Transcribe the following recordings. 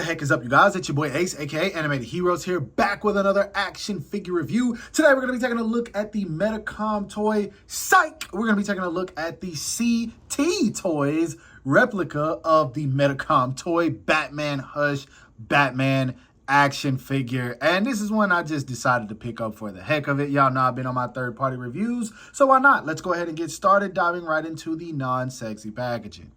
the heck is up, you guys? It's your boy Ace, aka Animated Heroes here, back with another action figure review. Today we're going to be taking a look at the Medicom toy Psych. We're going to be taking a look at the CT Toys replica of the Medicom toy Batman Hush Batman action figure. And this is one I just decided to pick up for the heck of it. Y'all know I've been on my third-party reviews, so why not? Let's go ahead and get started diving right into the non-sexy packaging.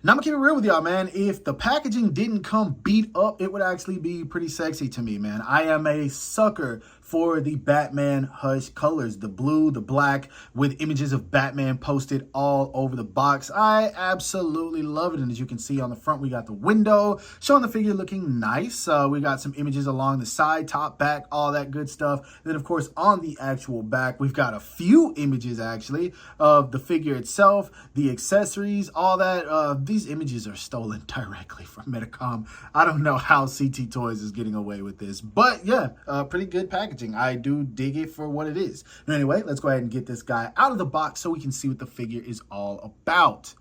Now, I'm gonna keep it real with y'all, man. If the packaging didn't come beat up, it would actually be pretty sexy to me, man. I am a sucker for the Batman Hush colors, the blue, the black, with images of Batman posted all over the box. I absolutely love it. And as you can see on the front, we got the window showing the figure looking nice. We got some images along the side, top, back, all that good stuff. And then, of course, on the actual back, we've got a few images, actually, of the figure itself, the accessories, all that. These images are stolen directly from Medicom. I don't know how CT Toys is getting away with this, but yeah, pretty good packaging. I do dig it for what it is. But anyway, let's go ahead and get this guy out of the box so we can see what the figure is all about.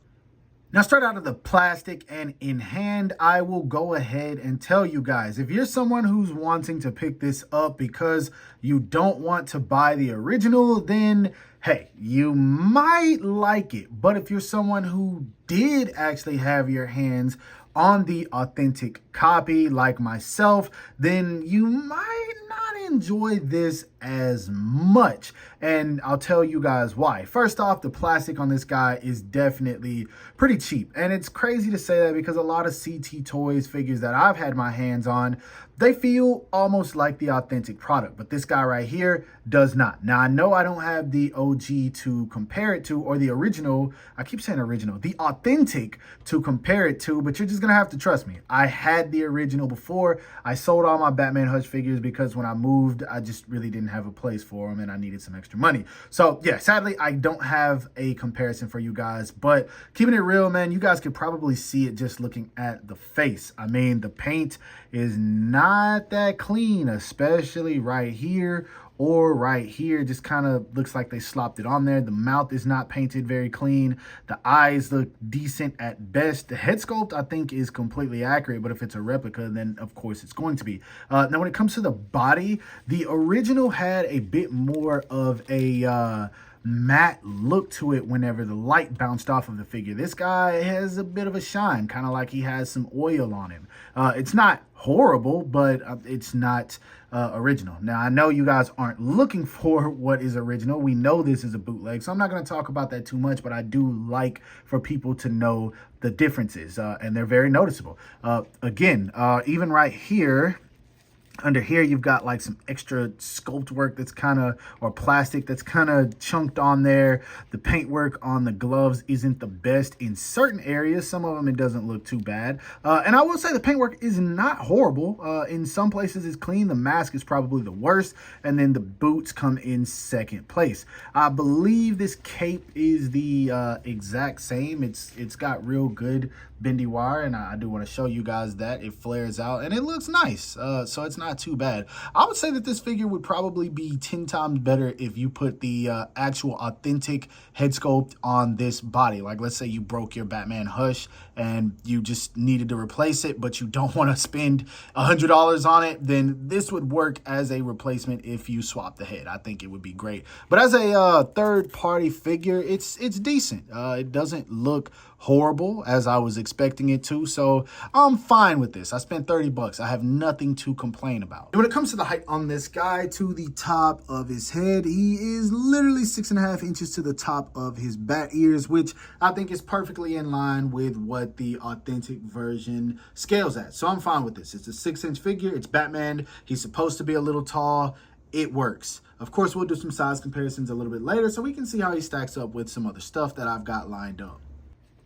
Now, straight out of the plastic and in hand, I will go ahead and tell you guys, if you're someone who's wanting to pick this up because you don't want to buy the original, then hey, you might like it. But if you're someone who did actually have your hands on the authentic copy like myself, then you might not enjoy this as much. And I'll tell you guys why. First off, the plastic on this guy is definitely pretty cheap. And it's crazy to say that because a lot of CT Toys figures that I've had my hands on, they feel almost like the authentic product, but this guy right here does not. Now, I know I don't have the OG to compare it to, or the original, I keep saying original, the authentic to compare it to, but you're just gonna have to trust me. I had the original before. I sold all my Batman Hush figures because when I moved, I just really didn't have a place for them and I needed some extra money. So yeah, sadly, I don't have a comparison for you guys, but keeping it real, man, you guys could probably see it just looking at the face. I mean, the paint is not that clean, especially right here or right here. Just kind of looks like they slopped it on there. The mouth is not painted very clean. The eyes look decent at best. The head sculpt, I think, is completely accurate, but if it's a replica, then of course it's going to be. Now, when it comes to the body, the original had a bit more of a matte look to it whenever the light bounced off of the figure. This guy has a bit of a shine, kind of like he has some oil on him. It's not horrible, but it's not original. Now, I know you guys aren't looking for what is original. We know this is a bootleg, so I'm not going to talk about that too much, but I do like for people to know the differences, and they're very noticeable. Again, even right here, under here, you've got like some extra sculpt work that's kind of, or plastic that's kind of chunked on there. The paint work on the gloves isn't the best in certain areas. Some of them, it doesn't look too bad. And I will say the paint work is not horrible. In some places it's clean. The mask is probably the worst. And then the boots come in second place. I believe this cape is the exact same. It's got real good bendy wire, and I do want to show you guys that it flares out and it looks nice, so it's not too bad. I would say that this figure would probably be 10 times better if you put the actual authentic head sculpt on this body. Like, let's say you broke your Batman Hush and you just needed to replace it, but you don't want to spend $100 on it, then this would work as a replacement if you swap the head. I think it would be great. But as a third-party figure, it's decent. It doesn't look horrible as I was expecting it to, so I'm fine with this. I spent 30 bucks. I have nothing to complain about. And when it comes to the height on this guy, to the top of his head, he is literally 6.5 inches to the top of his bat ears, which I think is perfectly in line with what the authentic version scales at. So I'm fine with this. It's a 6-inch figure. It's Batman. He's supposed to be a little tall. It works. Of course, we'll do some size comparisons a little bit later so we can see how he stacks up with some other stuff that I've got lined up.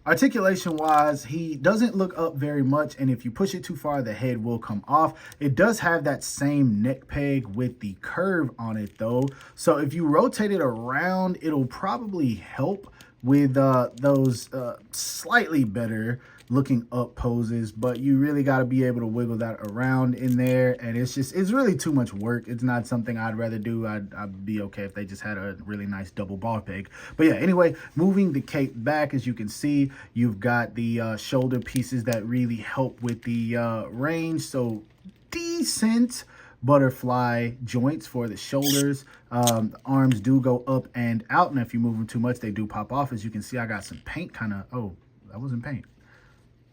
Articulation wise, he doesn't look up very much, and if you push it too far, the head will come off. It does have that same neck peg with the curve on it though, so if you rotate it around, it'll probably help with those slightly better looking up poses, but you really got to be able to wiggle that around in there, and it's really too much work. It's not something I'd rather do. I'd be okay if they just had a really nice double ball peg. But yeah, anyway, moving the cape back, as you can see, you've got the shoulder pieces that really help with the range, so decent butterfly joints for the shoulders. The arms do go up and out, and if you move them too much, they do pop off. As you can see, I got some paint kind of, oh, that wasn't paint.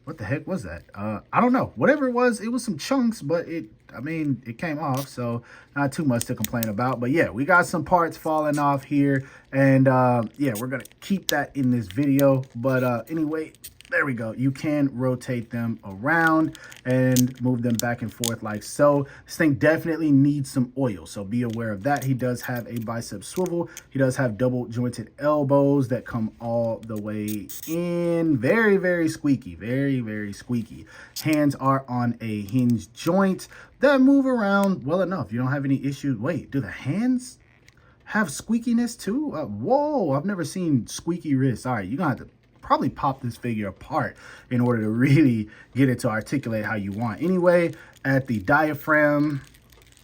What the heck was that? I don't know. Whatever it was some chunks, but it came off, so not too much to complain about. But yeah, we got some parts falling off here, and yeah, we're gonna keep that in this video. But anyway, there we go. You can rotate them around and move them back and forth like so. This thing definitely needs some oil, so be aware of that. He does have a bicep swivel. He does have double jointed elbows that come all the way in. Very, very squeaky. Very, very squeaky. Hands are on a hinge joint that move around well enough. You don't have any issues. Wait, do the hands have squeakiness too? Whoa, I've never seen squeaky wrists. All right, you're gonna have to probably pop this figure apart in order to really get it to articulate how you want. Anyway, at the diaphragm,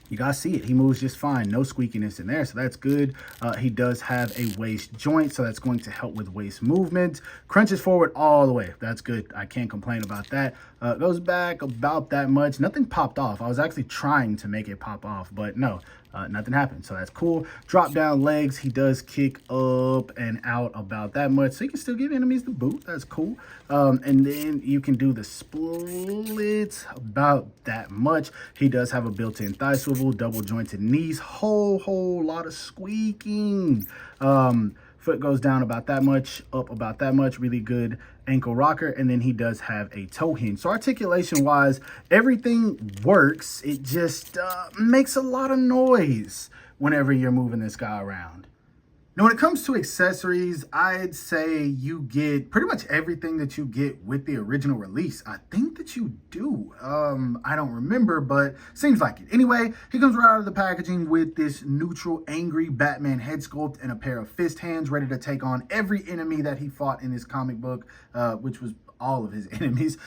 you guys see it. He moves just fine. No squeakiness in there, so that's good. He does have a waist joint, so that's going to help with waist movement. Crunches forward all the way. That's good. I can't complain about that. Goes back about that much. Nothing popped off. I was actually trying to make it pop off, but no. Nothing happened, so that's cool. Drop down legs, he does kick up and out about that much, so you can still give enemies the boot. That's cool. And then you can do the splits about that much. He does have a built-in thigh swivel, double jointed knees, whole lot of squeaking. Foot goes down about that much, up about that much. Really good ankle rocker, and then he does have a toe hinge. So articulation wise, everything works. It just makes a lot of noise whenever you're moving this guy around. Now, when it comes to accessories, I'd say you get pretty much everything that you get with the original release. I think that you do. I don't remember, but seems like it. Anyway, he comes right out of the packaging with this neutral, angry Batman head sculpt and a pair of fist hands ready to take on every enemy that he fought in this comic book, which was all of his enemies.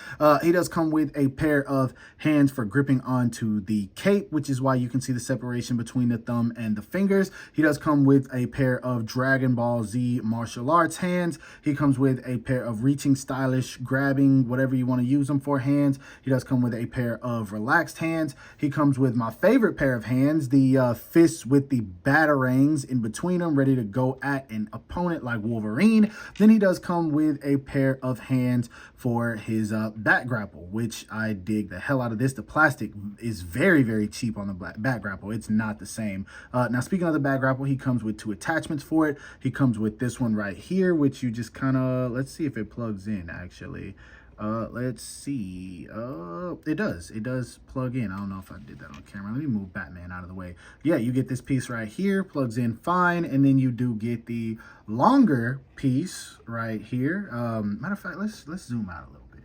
He does come with a pair of hands for gripping onto the cape, which is why you can see the separation between the thumb and the fingers. He does come with a pair of Dragon Ball Z martial arts hands. He comes with a pair of reaching, stylish, grabbing, whatever you want to use them for hands. He does come with a pair of relaxed hands. He comes with my favorite pair of hands, the fists with the batarangs in between them, ready to go at an opponent like Wolverine. Then he does come with a pair of hands for his bat grapple, which I dig the hell out of this. The plastic is very, very cheap on the bat grapple. It's not the same. Now, speaking of the bat grapple, he comes with two attachments for it. He comes with this one right here, which you just kind of, let's see if it plugs in actually. Let's see. It does plug in. I don't know if I did that on camera. Let me move Batman out of the way. Yeah, you get this piece right here, plugs in fine, and then you do get the longer piece right here. Matter of fact, let's zoom out a little bit.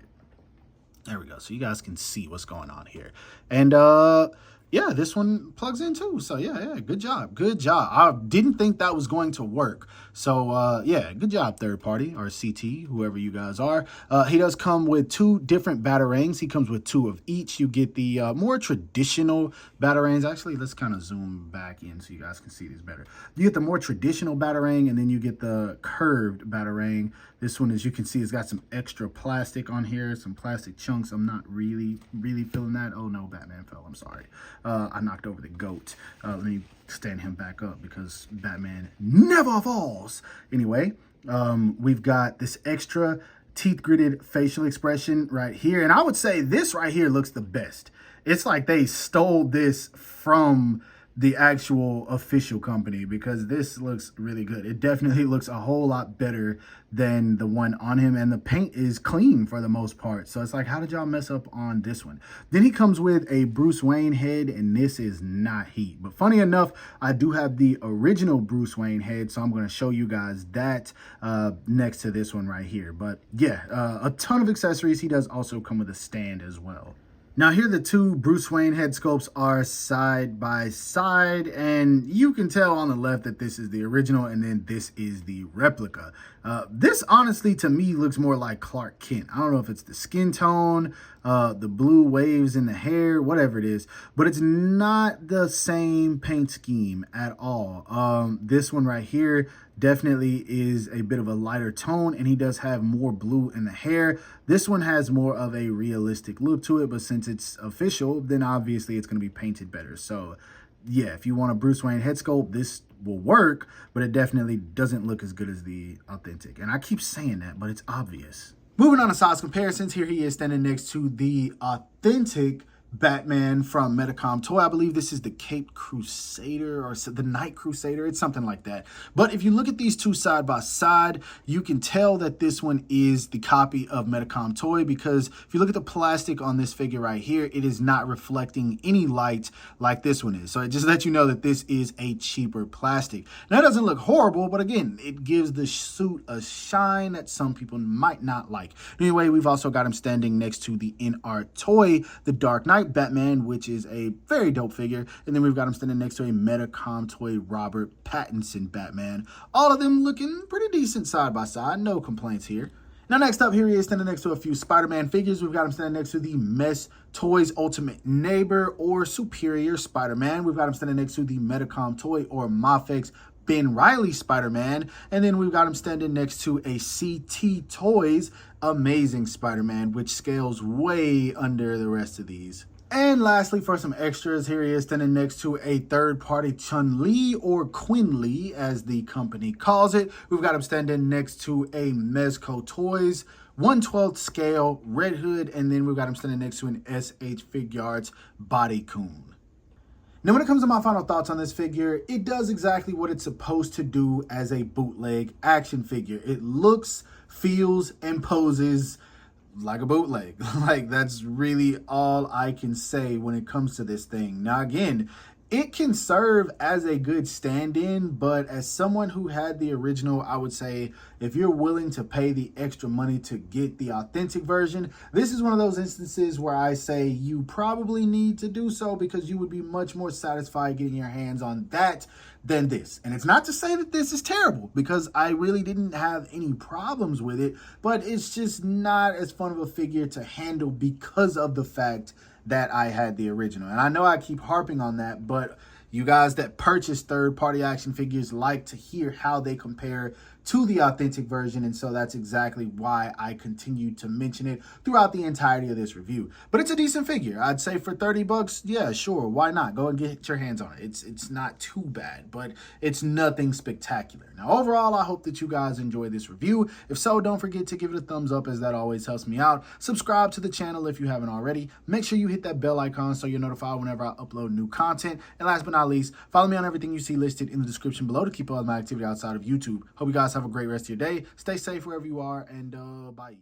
There we go, so you guys can see what's going on here. And yeah, this one plugs in too. So yeah, good job. I didn't think that was going to work. So yeah, good job, third party or CT, whoever you guys are. He does come with two different batarangs. He comes with two of each. You get the more traditional batarangs. Actually, let's kind of zoom back in so you guys can see this better. You get the more traditional batarang, and then you get the curved batarang. This one, as you can see, has got some extra plastic on here, some plastic chunks. I'm not really feeling that. Oh no, Batman fell. I'm sorry. I knocked over the goat. Let me stand him back up because Batman never falls. Anyway, we've got this extra teeth gritted facial expression right here. And I would say this right here looks the best. It's like they stole this from the actual official company because this looks really good. It definitely looks a whole lot better than the one on him, and the paint is clean for the most part. So it's like, how did y'all mess up on this one? Then he comes with a Bruce Wayne head, and this is not heat. But funny enough, I do have the original Bruce Wayne head, so I'm going to show you guys that next to this one right here. But yeah, a ton of accessories. He does also come with a stand as well. Now here the two Bruce Wayne head sculpts are side by side, and you can tell on the left that this is the original and then this is the replica. This honestly to me looks more like Clark Kent. I don't know if it's the skin tone, the blue waves in the hair, whatever it is, but it's not the same paint scheme at all. This one right here definitely is a bit of a lighter tone, and he does have more blue in the hair. This one has more of a realistic look to it, but since it's official, then obviously it's going to be painted better. So yeah, if you want a Bruce Wayne head sculpt, this will work, but it definitely doesn't look as good as the authentic. And I keep saying that, but it's obvious. Moving on to size comparisons, here he is standing next to the authentic Batman from Medicom toy. I believe this is the Caped Crusader or the Night Crusader. It's something like that. But if you look at these two side by side, you can tell that this one is the copy of Medicom toy, because if you look at the plastic on this figure right here, it is not reflecting any light like this one is. So it just lets you know that this is a cheaper plastic. Now it doesn't look horrible, but again, it gives the suit a shine that some people might not like. Anyway, we've also got him standing next to the in-art toy, the Dark Knight Batman, which is a very dope figure. And then we've got him standing next to a Medicom toy Robert Pattinson Batman. All of them looking pretty decent side by side. No complaints here. Now next up, here he is standing next to a few Spider-Man figures. We've got him standing next to the Mess Toys Ultimate Neighbor or Superior Spider-Man. We've got him standing next to the Medicom toy or Mafex Ben Reilly Spider-Man, and then we've got him standing next to a CT Toys Amazing Spider-Man, which scales way under the rest of these. And lastly, for some extras, here he is standing next to a third-party Chun-Li or Quinn-Li, as the company calls it. We've got him standing next to a Mezco Toys 1/12 scale Red Hood, and then we've got him standing next to an SH Figuarts Body Coon. Now, when it comes to my final thoughts on this figure, it does exactly what it's supposed to do as a bootleg action figure. It looks, feels, and poses like a bootleg. Like, that's really all I can say when it comes to this thing. Now, again, it can serve as a good stand-in, but as someone who had the original, I would say if you're willing to pay the extra money to get the authentic version, this is one of those instances where I say you probably need to do so, because you would be much more satisfied getting your hands on that than this. And it's not to say that this is terrible, because I really didn't have any problems with it, but it's just not as fun of a figure to handle because of the fact that I had the original. And I know I keep harping on that, but you guys that purchase third-party action figures like to hear how they compare to the authentic version, and so that's exactly why I continue to mention it throughout the entirety of this review. But it's a decent figure. I'd say for 30 bucks, yeah, sure, why not? Go and get your hands on it. It's not too bad, but it's nothing spectacular. Now, overall, I hope that you guys enjoy this review. If so, don't forget to give it a thumbs up, as that always helps me out. Subscribe to the channel if you haven't already. Make sure you hit that bell icon so you're notified whenever I upload new content. And last but not least, follow me on everything you see listed in the description below to keep up with my activity outside of YouTube. Hope you guys have a great rest of your day. Stay safe wherever you are, and bye.